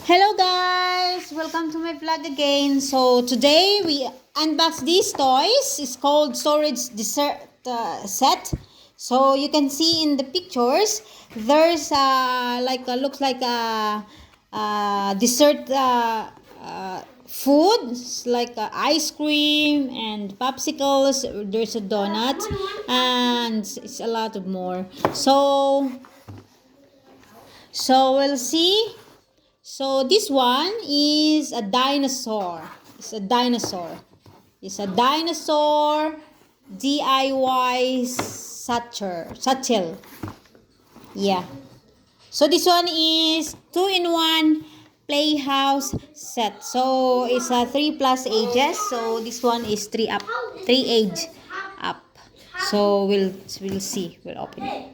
Hello guys! Welcome to my vlog again. So today we unbox these toys. It's called storage dessert set. So you can see in the pictures there's looks like a dessert food. It's like ice cream and popsicles. There's a donut and it's a lot of more. So we'll see. So this one is a dinosaur. It's a dinosaur. It's a dinosaur DIY satchel. Yeah. So this one is 2-in-1 playhouse set. So it's a 3+ ages. So this one is 3 age up. So we'll see. We'll open it.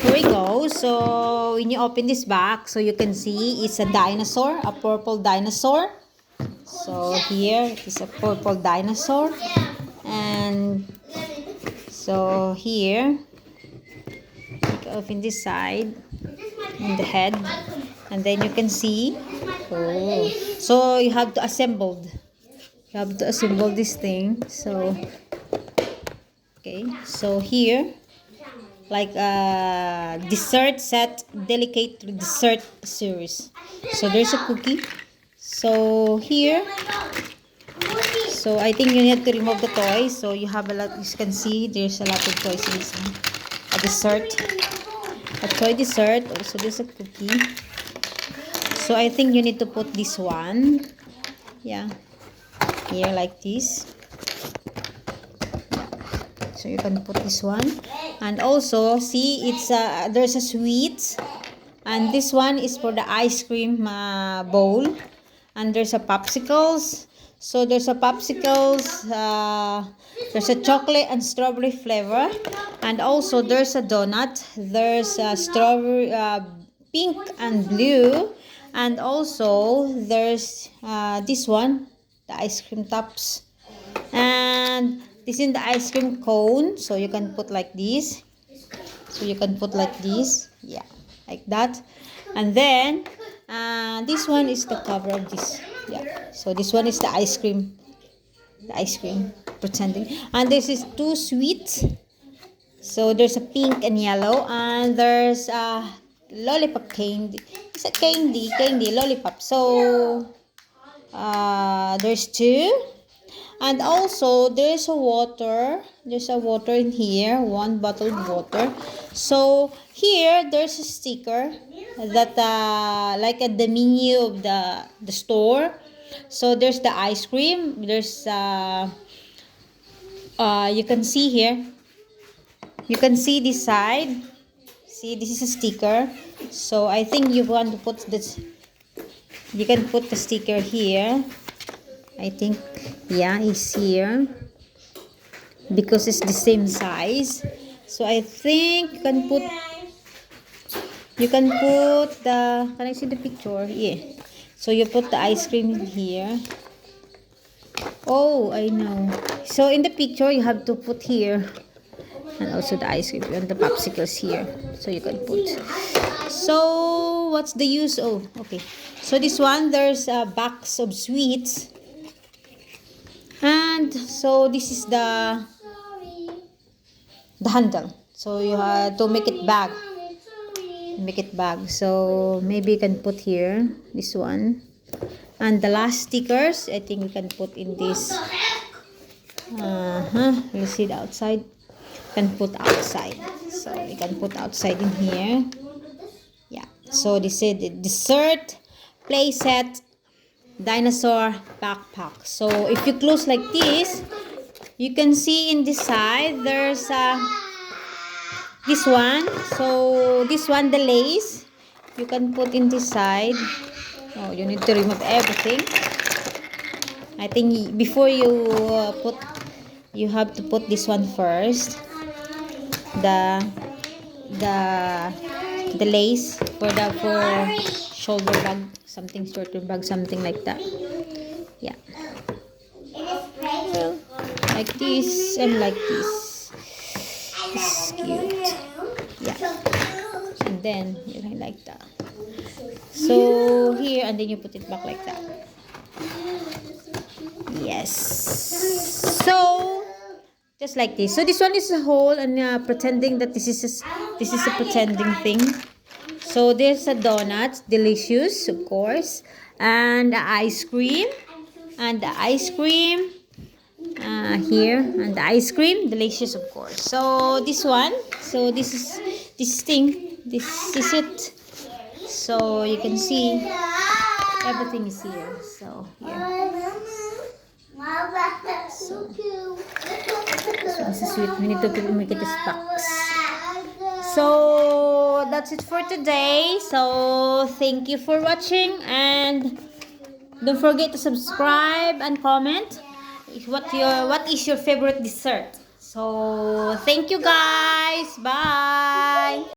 Here we go. So when you open this box, so you can see it's a dinosaur, a purple dinosaur. So here it is a purple dinosaur, and so here you open this side in the head, and then you can see. Oh, so you have to assemble. You have to assemble this thing. So okay, so here, like a dessert set, delicate dessert series. So there's a cookie. So here, so I think you need to remove the toys. So you have a lot. You can see there's a lot of toys in this one. A dessert, a toy dessert. Also there's a cookie. So I think you need to put this one. Yeah, here like this. So you can put this one, and also see it's there's a sweet, and this one is for the ice cream bowl, and there's a popsicles. So there's a popsicles, there's a chocolate and strawberry flavor, and also there's a donut. There's a strawberry, pink and blue, and also there's this one, the ice cream tops, and this is the ice cream cone. So you can put like this. So you can put like this. Yeah, like that. And then this one is the cover of this. Yeah. So this one is the ice cream. The ice cream pretending. And this is 2 sweets. So there's a pink and yellow. And there's a lollipop candy. It's a candy lollipop. So there's 2. And also there's a water. There's a water in here, 1 bottled water. So here there's a sticker that like at the menu of the store. So there's the ice cream. There's you can see here. You can see this side. See, this is a sticker. So I think you want to put this. You can put the sticker here. I think, yeah, it's here because it's the same size. So I think you can put the, can I see the picture? Yeah. So you put the ice cream in here. Oh, I know. So in the picture you have to put here, and also the ice cream and the popsicles here. So you can put. So what's the use? Oh, okay. So this one, there's a box of sweets. And so this is the handle. So you have to make it bag. So maybe you can put here this one. And the last stickers, I think we can put in this. You see the outside. You can put outside. So you can put outside in here. Yeah. So this is the dessert play set dinosaur backpack. So if you close like this, you can see in this side there's this one. So this one, the lace, you can put in this side. Oh, you need to remove everything. I think before you you have to put this one first, the lace. for shoulder bag, something shoulder bag, something like that. Yeah. Well, like this and like this. It's cute. Yeah. And then you like that. So here, and then you put it back like that. Yes. So just like this. So this one is a hole, and pretending that this is a pretending thing. So there's a donut, delicious, of course, and the ice cream, here, and the ice cream, delicious, of course. So this one, so this is it. So you can see everything is here. So here. So this is sweet. We need to make it this box. So that's it for today. So thank you for watching, and don't forget to subscribe and comment what is your favorite dessert. So thank you guys. Bye.